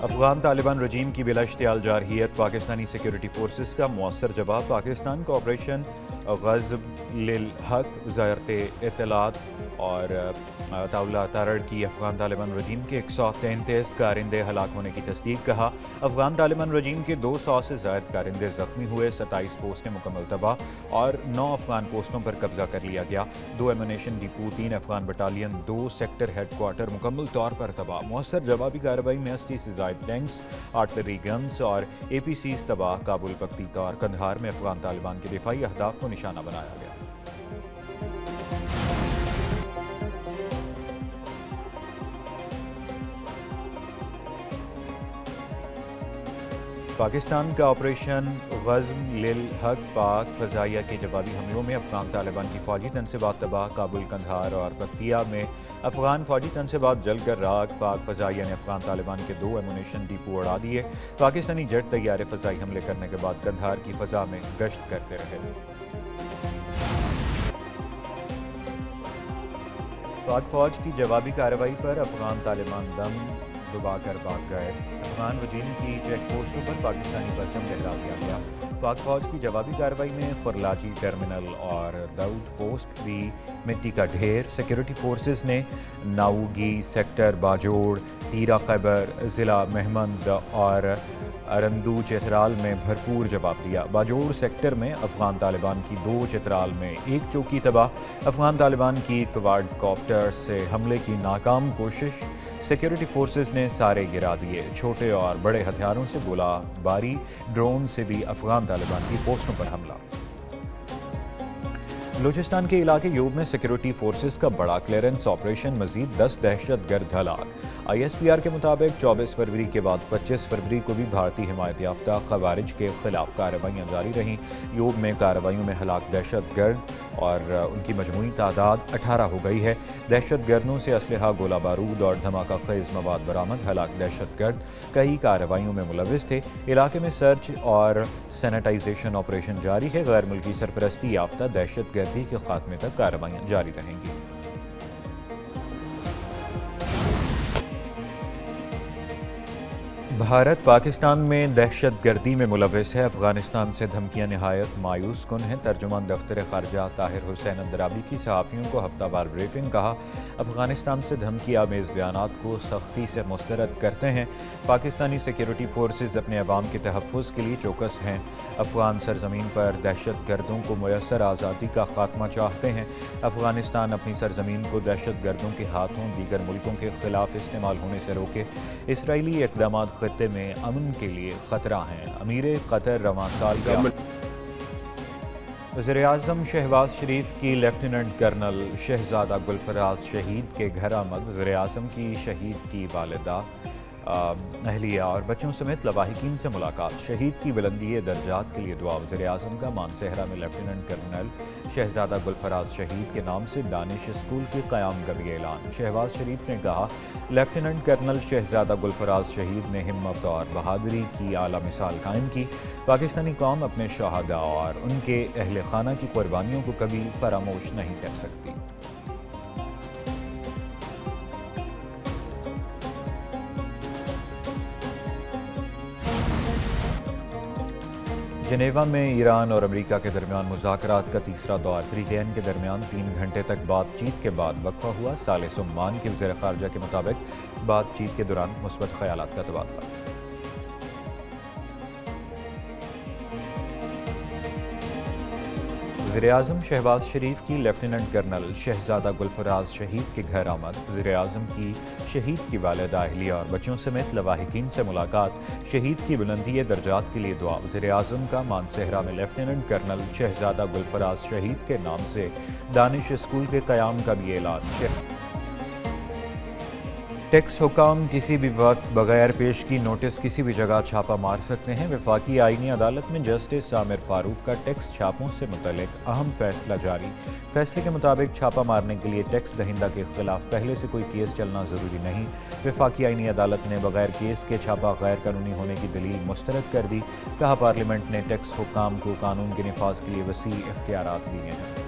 افغان طالبان رجیم کی بلا اشتعال جارحیت، پاکستانی سیکیورٹی فورسز کا مؤثر جواب۔ پاکستان کا آپریشن غزب للحق وزارت اطلاعات اور طاولہ تارڑ کی افغان طالبان رجیم کے 133 کارندے ہلاک ہونے کی تصدیق۔ کہا افغان طالبان رجیم کے 200 سے زائد کارندے زخمی ہوئے، 27 پوسٹیں مکمل تباہ اور 9 افغان پوسٹوں پر قبضہ کر لیا گیا۔ 2 ammunition depot, 3 Afghan battalion, 2 sector headquarter مکمل طور پر تباہ۔ مؤثر جوابی کارروائی میں 80 سے زائد ٹینکس، آرٹلری گنز اور APCs تباہ۔ کابل، پکتیکا اور قندھار میں افغان طالبان کے دفاعی اہداف کو نشانہ بنایا گیا۔ پاکستان کا آپریشن غزب للحق، پاک فضائیہ کے جوابی حملوں میں افغان طالبان کی فوجی تنصیبات تباہ۔ کابل، قندھار اور پکتیا میں افغان فوجی تنصیبات جل کر راکھ۔ پاک فضائیہ نے افغان طالبان کے 2 ایمونیشن ڈپو اڑا دیے۔ پاکستانی جیٹ طیارے فضائی حملے کرنے کے بعد قندھار کی فضا میں گشت کرتے رہے۔ پاک فوج کی جوابی کارروائی پر افغان طالبان دم دبا کر بھاگ گئے۔ افغان رجیم کی چیک پوسٹوں پر پاکستانی پرچم لہرا دیا گیا۔ پاک فوج کی جوابی کارروائی میں خرلاچی ٹرمینل اور داؤد پوسٹ بھی مٹی کا ڈھیر۔ سیکیورٹی فورسز نے ناؤگی سیکٹر، باجوڑ، تیرا خیبر، ضلع مہمند اور ارندو چترال میں بھرپور جواب دیا۔ باجوڑ سیکٹر میں افغان طالبان کی 2، چترال میں 1 چوکی تباہ۔ افغان طالبان کی کوارڈ کاپٹر سے حملے کی ناکام کوشش، سیکیورٹی فورسز نے سارے گرا دیے۔ چھوٹے اور بڑے ہتھیاروں سے گولہ باری، ڈرون سے بھی افغان طالبان کی پوسٹوں پر حملہ۔ بلوچستان کے علاقے یوب میں سیکیورٹی فورسز کا بڑا کلیئرنس آپریشن، مزید 10 دہشت گرد ہلاک۔ ISPR کے مطابق 24 فروری کے بعد 25 فروری کو بھی بھارتی حمایت یافتہ خوارج کے خلاف کارروائیاں جاری رہیں۔ یوب میں کارروائیوں میں ہلاک دہشت گرد اور ان کی مجموعی تعداد 18 ہو گئی ہے۔ دہشت گردوں سے اسلحہ، گولہ بارود اور دھماکہ خیز مواد برآمد۔ ہلاک دہشت گرد کئی کارروائیوں میں ملوث تھے۔ علاقے میں سرچ اور سینیٹائزیشن آپریشن جاری ہے۔ غیر ملکی سرپرستی یافتہ دہشت گردی کے خاتمے تک کارروائیاں جاری رہیں گی۔ بھارت پاکستان میں دہشت گردی میں ملوث ہے، افغانستان سے دھمکیاں نہایت مایوس کن ہیں۔ ترجمان دفتر خارجہ طاہر حسین اندرابی کی صحافیوں کو ہفتہ وار بریفنگ۔ کہا افغانستان سے دھمکی آمیز بیانات کو سختی سے مسترد کرتے ہیں۔ پاکستانی سیکیورٹی فورسز اپنے عوام کے تحفظ کے لیے چوکس ہیں۔ افغان سرزمین پر دہشت گردوں کو میسر آزادی کا خاتمہ چاہتے ہیں۔ افغانستان اپنی سرزمین کو دہشت گردوں کے ہاتھوں دیگر ملکوں کے خلاف استعمال ہونے سے روکے۔ اسرائیلی اقدامات خطے میں امن کے لیے خطرہ ہیں۔ امیر قطر رواں سال کا وزیراعظم شہباز شریف کی لیفٹیننٹ کرنل شہزادہ گلفراز شہید کے گھر آمد۔ وزیراعظم کی شہید کی والدہ، اہلیہ اور بچوں سمیت لواحقین سے ملاقات۔ شہید کی بلندی درجات کے لیے دعا۔ وزیراعظم کا مانسہرہ میں لیفٹیننٹ کرنل شہزادہ گلفراز شہید کے نام سے دانش اسکول کے قیام کا بھی اعلان۔ شہباز شریف نے کہا لیفٹیننٹ کرنل شہزادہ گلفراز شہید نے ہمت اور بہادری کی اعلیٰ مثال قائم کی۔ پاکستانی قوم اپنے شہداء اور ان کے اہل خانہ کی قربانیوں کو کبھی فراموش نہیں کر سکتی۔ جنیوا میں ایران اور امریکہ کے درمیان مذاکرات کا تیسرا دور۔ فریقین کے درمیان 3 گھنٹے تک بات چیت کے بعد وقفہ ہوا۔ ثالث عمان کے وزیر خارجہ کے مطابق بات چیت کے دوران مثبت خیالات کا تبادلہ۔ وزیراعظم شہباز شریف کی لیفٹیننٹ کرنل شہزادہ گلفراز شہید کے گھر آمد۔ وزیراعظم کی شہید کی والدہ، اہلیہ اور بچوں سمیت لواحقین سے ملاقات۔ شہید کی بلندی درجات کے لیے دعا۔ وزیراعظم کا مانسہرہ میں لیفٹیننٹ کرنل شہزادہ گلفراز شہید کے نام سے دانش اسکول کے قیام کا بھی اعلان۔ ٹیکس حکام کسی بھی وقت بغیر پیشگی نوٹس کسی بھی جگہ چھاپہ مار سکتے ہیں۔ وفاقی آئینی عدالت میں جسٹس عامر فاروق کا ٹیکس چھاپوں سے متعلق اہم فیصلہ جاری۔ فیصلے کے مطابق چھاپہ مارنے کے لیے ٹیکس دہندہ کے خلاف پہلے سے کوئی کیس چلنا ضروری نہیں۔ وفاقی آئینی عدالت نے بغیر کیس کے چھاپہ غیر قانونی ہونے کی دلیل مسترد کر دی۔ کہا پارلیمنٹ نے ٹیکس حکام کو قانون کے نفاذ کے لیے وسیع اختیارات دیے ہیں۔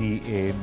PA